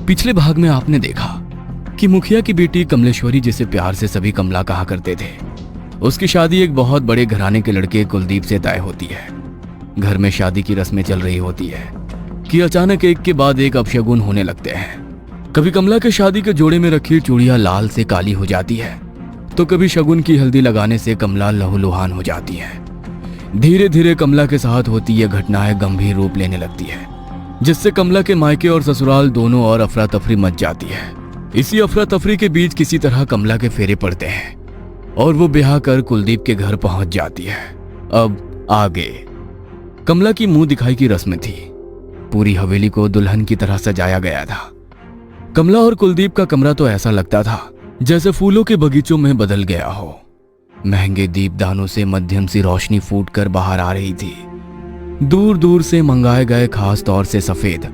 पिछले भाग में आपने देखा कि मुखिया की बेटी कमलेश्वरी, जिसे प्यार से सभी कमला कहा करते थे, उसकी शादी एक बहुत बड़े घराने के लड़के कुलदीप से तय होती है। घर में शादी की रस्में चल रही होती है कि अचानक एक के बाद एक अपशगुन होने लगते हैं। कभी कमला के शादी के जोड़े में रखी चूड़ियां लाल से काली हो जाती है, तो कभी शगुन की हल्दी लगाने से कमला लहूलुहान हो जाती है। धीरे धीरे कमला के साथ होती यह घटनाएं गंभीर रूप लेने लगती है, जिससे कमला के मायके और ससुराल दोनों और अफरा तफरी मच जाती है। इसी अफरा तफरी के बीच किसी तरह कमला के फेरे पड़ते हैं और वो ब्याह कर कुलदीप के घर पहुंच जाती है। अब आगे कमला की मुंह दिखाई की रस्म थी। पूरी हवेली को दुल्हन की तरह सजाया गया था। कमला और कुलदीप का कमरा तो ऐसा लगता था जैसे फूलों के बगीचों में बदल गया हो। महंगे दीपदानों से मध्यम सी रोशनी फूटकर बाहर आ रही थी। दूर दूर से मंगाए गए खास तौर से सफेद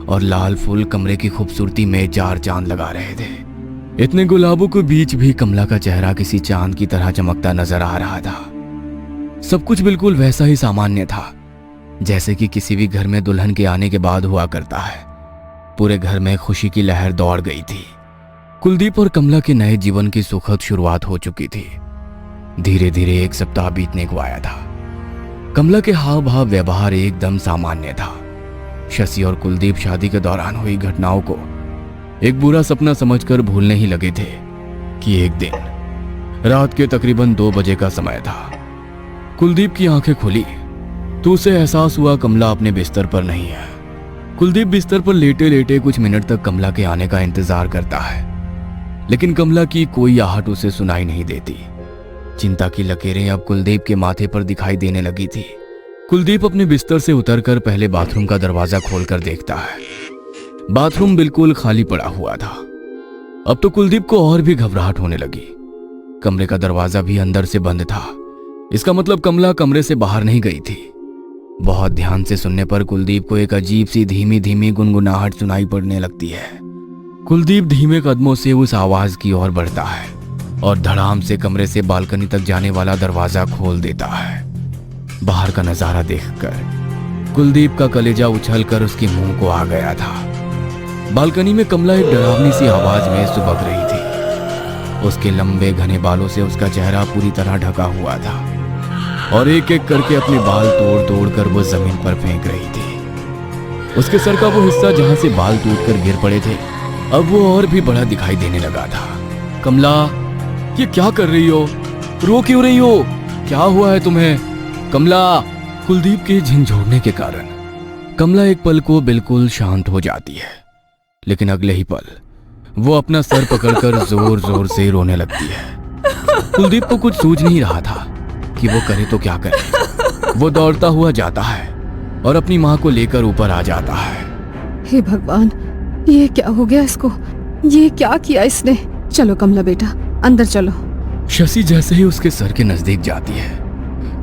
और लाल फूल कमरे की खूबसूरती में चार चांद लगा रहे थे। इतने गुलाबों के बीच भी कमला का चेहरा किसी चांद की तरह चमकता नजर आ रहा था। सब कुछ बिल्कुल वैसा ही सामान्य था जैसे कि किसी भी घर में दुल्हन के आने के बाद हुआ करता है। पूरे घर में खुशी की लहर दौड़ गई थी। कुलदीप और कमला के नए जीवन की सुखद शुरुआत हो चुकी थी। धीरे धीरे एक सप्ताह बीतने को आया था। कमला के हाव भाव व्यवहार एकदम सामान्य था। शशि और कुलदीप शादी के दौरान हुई घटनाओं को एक बुरा सपना समझकर भूलने ही लगे थे कि एक दिन रात के तकरीबन 2 बजे का समय था। कुलदीप की आंखें खुली तो उसे एहसास हुआ कमला अपने बिस्तर पर नहीं है। कुलदीप बिस्तर पर लेटे लेटे कुछ मिनट तक कमला के आने का इंतजार करता है, लेकिन कमला की कोई आहट उसे सुनाई नहीं देती। चिंता की लकीरें अब कुलदीप के माथे पर दिखाई देने लगी थी। कुलदीप अपने बिस्तर से उतरकर पहले बाथरूम का दरवाजा खोलकर देखता है। बाथरूम बिल्कुल खाली पड़ा हुआ था। अब तो कुलदीप को और भी घबराहट होने लगी। कमरे का दरवाजा भी अंदर से बंद था। इसका मतलब कमला कमरे से बाहर नहीं गई थी। बहुत ध्यान से सुनने पर कुलदीप को एक अजीब सी धीमी धीमी गुनगुनाहट सुनाई पड़ने लगती है। कुलदीप धीमे कदमों से उस आवाज की ओर बढ़ता है और धड़ाम से कमरे से बालकनी तक जाने वाला दरवाजा खोल देता है। बाहर का नजारा देखकर कुलदीप का कलेजा उछलकर उसके मुंह को आ गया था। बालकनी में कमला एक डरावनी सी आवाज में सुबक रही थी। उसके लंबे घने बालों से उसका चेहरा पूरी तरह ढका हुआ था और एक एक करके अपने बाल तोड़ तोड़ कर वो जमीन पर फेंक रही थी। उसके सर का वो हिस्सा जहां से बाल टूटकर गिर पड़े थे, अब वो और भी बड़ा दिखाई देने लगा था। कमला, ये क्या कर रही हो? रो क्यों रही हो? क्या हुआ है तुम्हें? कमला। कुलदीप के झिंझोड़ने के कारण कमला एक पल को बिल्कुल शांत हो जाती है, लेकिन अगले ही पल वो अपना सर पकड़कर जोर जोर से रोने लगती है। कुलदीप को कुछ सूझ नहीं रहा था कि वो करे तो क्या करे। वो दौड़ता हुआ जाता है और अपनी माँ को लेकर ऊपर आ जाता है। हे भगवान, ये क्या हो गया इसको? ये क्या किया इसने? चलो कमला बेटा, अंदर चलो। शशि जैसे ही उसके सर के नजदीक जाती है,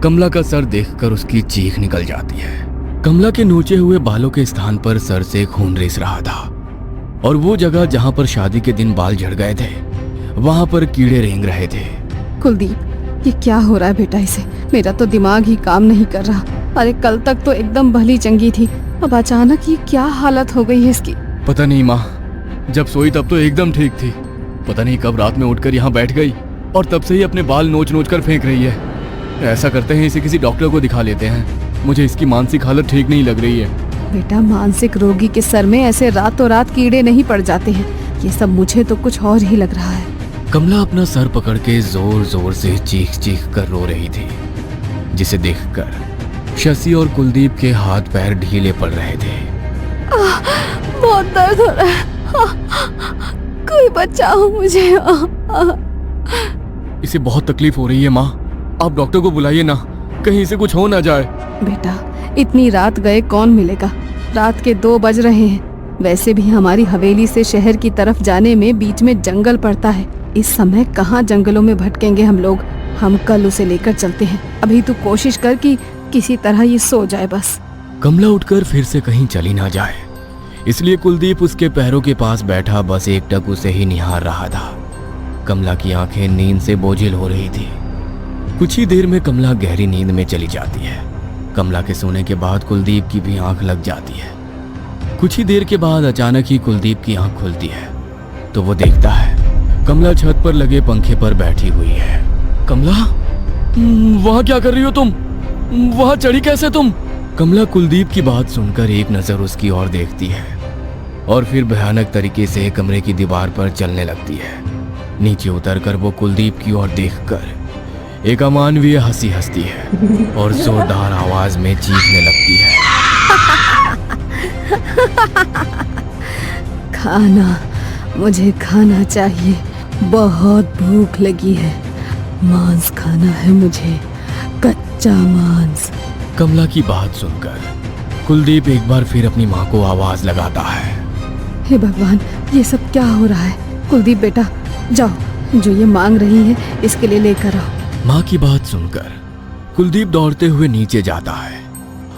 कमला का सर देखकर उसकी चीख निकल जाती है। कमला के नोचे हुए बालों के स्थान पर सर से खून रिस रहा था और वो जगह जहां पर शादी के दिन बाल झड़ गए थे, वहां पर कीड़े रेंग रहे थे। कुलदीप, ये क्या हो रहा है बेटा इसे? मेरा तो दिमाग ही काम नहीं कर रहा। अरे कल तक तो एकदम भली चंगी थी, अब अचानक ये क्या हालत हो गई है इसकी? पता नहीं माँ, जब सोई तब तो एकदम ठीक थी। पता नहीं कब रात में उठकर यहाँ बैठ गई और तब से ही अपने बाल नोच नोच कर फेंक रही है। ऐसा करते हैं, इसे किसी डॉक्टर को दिखा लेते हैं। मुझे इसकी मानसिक हालत ठीक नहीं लग रही है। बेटा, मानसिक रोगी के सर में ऐसे रातों रात कीड़े नहीं पड़ जाते हैं। ये सब मुझे तो कुछ और ही लग रहा है। कमला अपना सर पकड़ के जोर जोर से चीख चीख कर रो रही थी, जिसे देखकर शशि और कुलदीप के हाथ पैर ढीले पड़ रहे थे। बहुत दर्द हो रहा है। कोई बचाओ मुझे। इसे बहुत तकलीफ हो रही है माँ, आप डॉक्टर को बुलाइए ना, कहीं इसे कुछ हो ना जाए। बेटा, इतनी रात गए कौन मिलेगा? रात के 2 बज रहे हैं। वैसे भी हमारी हवेली से शहर की तरफ जाने में बीच में जंगल पड़ता है। इस समय कहाँ जंगलों में भटकेंगे हम लोग। हम कल उसे लेकर चलते हैं। अभी तू कोशिश कर कि किसी तरह ये सो जाए बस। कमला उठकर फिर से कहीं चली ना जाए, इसलिए कुलदीप उसके पैरों के पास बैठा बस एकटक उसे ही निहार रहा था। कमला की आंखें नींद से बोझिल हो रही थी। कुछ ही देर में कमला गहरी नींद में चली जाती है। कमला के सोने के बाद कुलदीप की भी आंख लग जाती है। कुछ ही देर के बाद अचानक ही कुलदीप की आंख खुलती है तो वो देखता है कमला छत पर लगे पंखे पर बैठी हुई है। कमला, वहां क्या कर रही हो तुम? वहां चढ़ी कैसे तुम? कमला कुलदीप की बात सुनकर एक नजर उसकी ओर देखती है और फिर भयानक तरीके से कमरे की दीवार पर चलने लगती है। नीचे उतरकर वो कुलदीप की ओर देखकर एक अमानवीय हंसी हंसती है और जोरदार आवाज में चीखने लगती है। खाना, मुझे खाना चाहिए, बहुत भूख लगी है। मांस खाना है मुझे, कच्चा मांस। कमला की बात सुनकर कुलदीप एक बार फिर अपनी माँ को आवाज लगाता है। हे भगवान, ये सब क्या हो रहा है? कुलदीप बेटा, जाओ, जो ये मांग रही है इसके लिए लेकर आओ। माँ की बात सुनकर कुलदीप दौड़ते हुए नीचे जाता है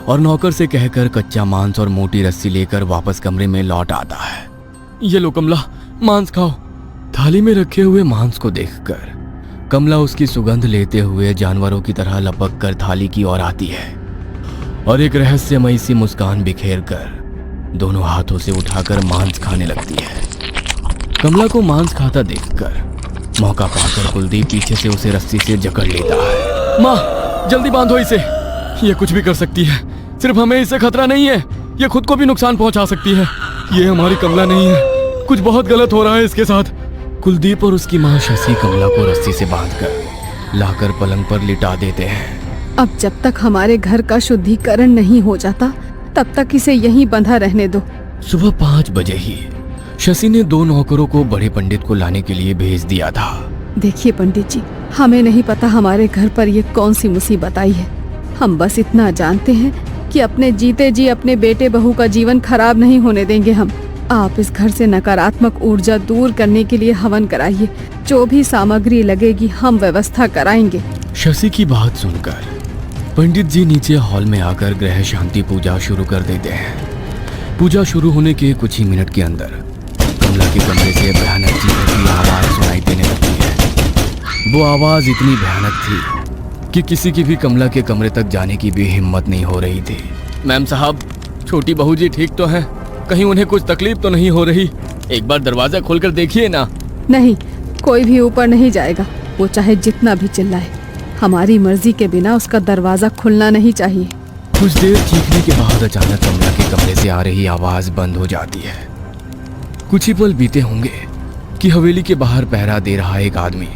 और नौकर से कहकर कच्चा मांस और मोटी रस्सी लेकर वापस कमरे में लौट आता है। ये लो कमला, मांस खाओ। थाली में रखे हुए मांस को देखकर कमला उसकी सुगंध लेते हुए जानवरों की तरह लपक कर थाली की ओर आती है और एक रहस्यमयी सी मुस्कान बिखेर कर दोनों हाथों से उठाकर मांस खाने लगती है। कमला को मांस खाता देखकर मौका पाकर कुलदीप पीछे से उसे रस्सी से जकड़ लेता है। माँ, जल्दी बांधो इसे, ये कुछ भी कर सकती है। सिर्फ हमें इससे खतरा नहीं है, ये खुद को भी नुकसान पहुंचा सकती है। ये हमारी कमला नहीं है, कुछ बहुत गलत हो रहा है इसके साथ। कुलदीप और उसकी माँ शशि कमला को रस्सी से बांधकर लाकर पलंग पर लिटा देते हैं। अब जब तक हमारे घर का शुद्धिकरण नहीं हो जाता तब तक इसे यहीं बंधा रहने दो। सुबह 5 बजे ही शशि ने 2 नौकरों को बड़े पंडित को लाने के लिए भेज दिया था। देखिए पंडित जी, हमें नहीं पता हमारे घर पर ये कौन सी मुसीबत आई है। हम बस इतना जानते हैं कि अपने जीते जी अपने बेटे बहू का जीवन खराब नहीं होने देंगे हम। आप इस घर से नकारात्मक ऊर्जा दूर करने के लिए हवन कराइए। जो भी सामग्री लगेगी हम व्यवस्था कराएंगे। शशि की बात सुनकर पंडित जी नीचे हॉल में आकर ग्रह शांति पूजा शुरू कर देते हैं। पूजा शुरू होने के कुछ ही मिनट के अंदर कमला के कमरे से भयानक चीखने की आवाज सुनाई देने लगती है। वो आवाज इतनी भयानक थी कि किसी की भी कमला के कमरे तक जाने की भी हिम्मत नहीं हो रही थी। मैम साहब, छोटी बहू जी ठीक तो हैं? कहीं उन्हें कुछ तकलीफ तो नहीं हो रही? एक बार दरवाजा खोलकर देखिए ना। नहीं, कोई भी ऊपर नहीं जाएगा, वो चाहे जितना भी चिल्लाए। हमारी मर्जी के बिना उसका दरवाजा खुलना नहीं चाहिए। कुछ देर चीखने के बाद अचानक कमला के कमरे से आ रही आवाज बंद हो जाती है। कुछ ही पल बीते होंगे कि हवेली के बाहर पहरा दे रहा एक आदमी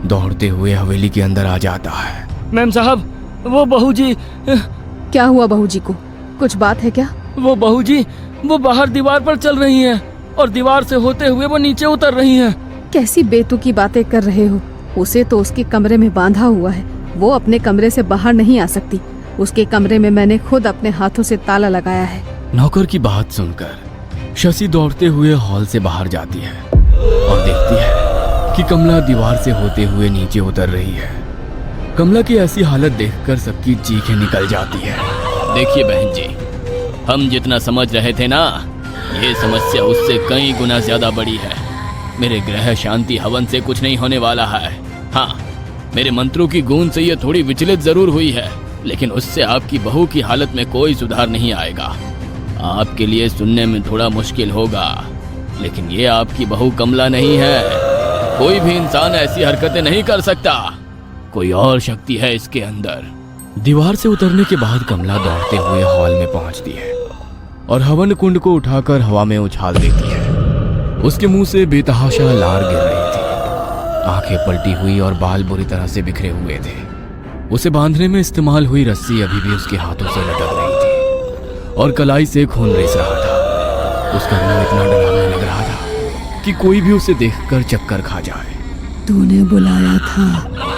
दौड़ते हुए हवेली के अंदर आ जाता है। मैम साहब, वो बहू जी। क्या हुआ बहू जी को? कुछ बात है क्या? वो बहू जी, वो बाहर दीवार पर चल रही हैं और दीवार से होते हुए वो नीचे उतर रही हैं। कैसी बेतुकी बातें कर रहे हो? उसे तो उसके कमरे में बांधा हुआ है, वो अपने कमरे से बाहर नहीं आ सकती। उसके कमरे में मैंने खुद अपने हाथों से ताला लगाया है। नौकर की बात सुनकर शशि दौड़ते हुए हॉल से बाहर जाती है और देखती है कि कमला दीवार से होते हुए नीचे उतर रही है। कमला की ऐसी हालत देखकर सबकी चीखें निकल जाती है। देखिए बहन जी, हम जितना समझ रहे थे ना, ये समस्या उससे कई गुना ज्यादा बड़ी है। मेरे ग्रह शांति हवन से कुछ नहीं होने वाला है। हाँ, मेरे मंत्रों की गूंज से ये थोड़ी विचलित जरूर हुई है, लेकिन उससे आपकी बहू की हालत में कोई सुधार नहीं आएगा। आपके लिए सुनने में थोड़ा मुश्किल होगा, लेकिन ये आपकी बहू कमला नहीं है। कोई भी इंसान ऐसी हरकतें नहीं कर सकता। कोई और शक्ति है इसके अंदर। दीवार से उतरने के बाद कमला दौड़ते हुए हॉल में पहुंचती है और हवन कुंड को उठाकर हवा में उछाल देती है। उसके मुंह से बेतहाशा लार गिर रही थी, आंखें पलटी हुई और बाल बुरी तरह से बिखरे हुए थे। उसे बांधने में इस्तेमाल हुई रस्सी अभी भी उसके हाथों से लटक रही थी और कलाई से खून रिस रहा था। उसका मुंह इतना डरावना लग रहा था कि कोई भी उसे देखकर चक्कर खा जाए। तूने बुलाया था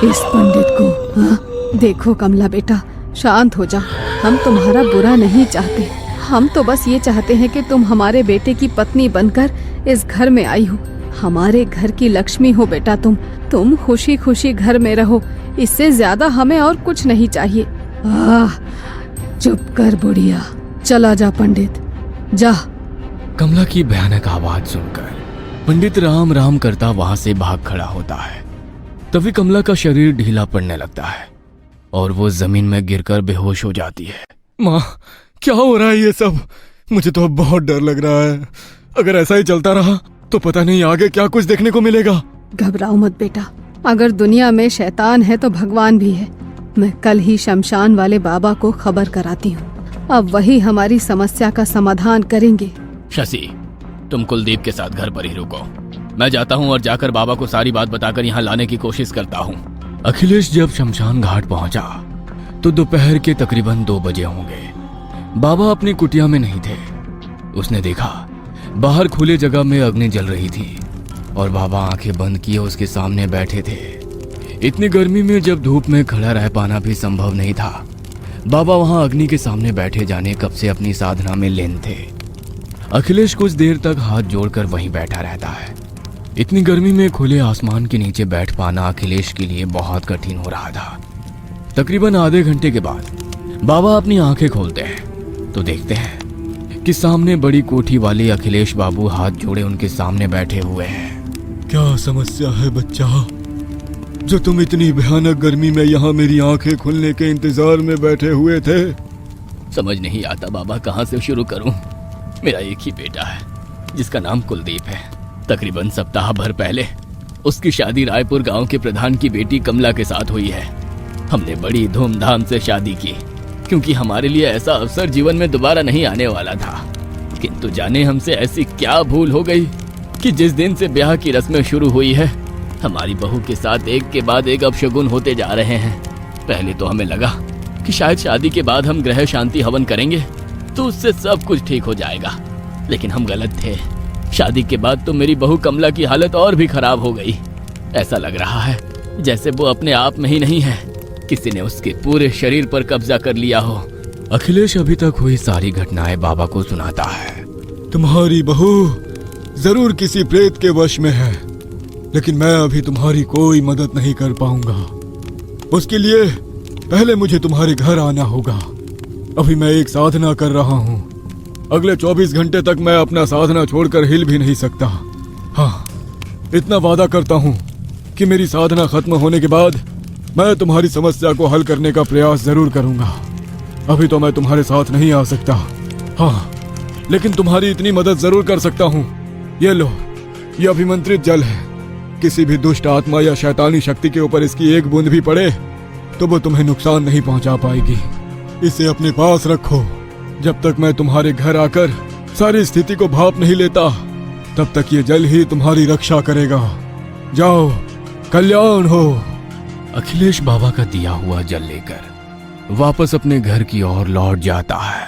इस पंडित को? हाँ? देखो कमला बेटा, शांत हो जा। हम तुम्हारा बुरा नहीं चाहते, हम तो बस ये चाहते हैं कि तुम हमारे बेटे की पत्नी बनकर इस घर में आई हो। हमारे घर की लक्ष्मी हो बेटा तुम खुशी खुशी घर में रहो, इससे ज्यादा हमें और कुछ नहीं चाहिए। चुप कर बुढ़िया, चला जा पंडित, जा। कमला की भयानक आवाज सुनकर पंडित राम राम करता वहां से भाग खड़ा होता है। तभी कमला का शरीर ढीला पड़ने लगता है और वो जमीन में गिरकर बेहोश हो जाती है। माँ, क्या हो रहा है ये सब? मुझे तो अब बहुत डर लग रहा है। अगर ऐसा ही चलता रहा तो पता नहीं आगे क्या कुछ देखने को मिलेगा। घबराओ मत बेटा, अगर दुनिया में शैतान है तो भगवान भी है। मैं कल ही शमशान वाले बाबा को खबर कराती हूँ, अब वही हमारी समस्या का समाधान करेंगे। शशि, तुम कुलदीप के साथ घर पर ही रुको, मैं जाता हूँ और जाकर बाबा को सारी बात बताकर यहाँ लाने की कोशिश करता हूँ। अखिलेश जब शमशान घाट पहुंचा तो दोपहर के तकरीबन 2 बजे होंगे। बाबा अपनी कुटिया में नहीं थे। उसने देखा बाहर खुले जगह में अग्नि जल रही थी और बाबा आंखें बंद किए उसके सामने बैठे थे। इतनी गर्मी में जब धूप में खड़ा रह पाना भी संभव नहीं था, बाबा वहां अग्नि के सामने बैठे जाने कब से अपनी साधना में लीन थे। अखिलेश कुछ देर तक हाथ जोड़कर वहीं बैठा रहता है। इतनी गर्मी में खुले आसमान के नीचे बैठ पाना अखिलेश के लिए बहुत कठिन हो रहा था। तकरीबन आधे घंटे के बाद बाबा अपनी आंखें खोलते हैं तो देखते हैं कि सामने बड़ी कोठी वाले अखिलेश बाबू हाथ जोड़े उनके सामने बैठे हुए हैं। क्या समस्या है बच्चा, जो तुम इतनी भयानक गर्मी में यहाँ मेरी आंखें खुलने के इंतजार में बैठे हुए थे? समझ नहीं आता बाबा, कहाँ से शुरू करूं। मेरा एक ही बेटा है जिसका नाम कुलदीप है। तकरीबन सप्ताह भर पहले उसकी शादी रायपुर गांव के प्रधान की बेटी कमला के साथ हुई है। हमने बड़ी धूमधाम से शादी की क्योंकि हमारे लिए ऐसा अवसर जीवन में दोबारा नहीं आने वाला था। किंतु जाने हमसे ऐसी क्या भूल हो गई कि जिस दिन से ब्याह की रस्में शुरू हुई है, हमारी बहू के साथ एक के बाद एक अपशगुन होते जा रहे हैं। पहले तो हमें लगा कि शायद शादी के बाद हम ग्रह शांति हवन करेंगे तो उससे सब कुछ ठीक हो जाएगा, लेकिन हम गलत थे। शादी के बाद तो मेरी बहू कमला की हालत और भी खराब हो गई। ऐसा लग रहा है जैसे वो अपने आप में ही नहीं है, किसी ने उसके पूरे शरीर पर कब्जा कर लिया हो। अखिलेश अभी तक हुई सारी घटनाएं बाबा को सुनाता है। तुम्हारी बहू जरूर किसी प्रेत के वश में है, लेकिन मैं अभी तुम्हारी कोई मदद नहीं कर पाऊंगा। उसके लिए पहले मुझे तुम्हारे घर आना होगा। अभी मैं एक साधना कर रहा हूँ, अगले 24 घंटे तक मैं अपना साधना छोड़कर हिल भी नहीं सकता। हाँ, इतना वादा करता हूँ कि मेरी साधना खत्म होने के बाद मैं तुम्हारी समस्या को हल करने का प्रयास जरूर करूंगा। अभी तो मैं तुम्हारे साथ नहीं आ सकता, हाँ, लेकिन तुम्हारी इतनी मदद जरूर कर सकता हूँ। ये लो, ये अभिमंत्रित जल है। किसी भी दुष्ट आत्मा या शैतानी शक्ति के ऊपर इसकी एक बूंद भी पड़े तो वो तुम्हें नुकसान नहीं पहुंचा पाएगी। इसे अपने पास रखो। जब तक मैं तुम्हारे घर आकर सारी स्थिति को भाप नहीं लेता, तब तक ये जल ही तुम्हारी रक्षा करेगा। जाओ, कल्याण हो। अखिलेश बाबा का दिया हुआ जल लेकर वापस अपने घर की ओर लौट जाता है।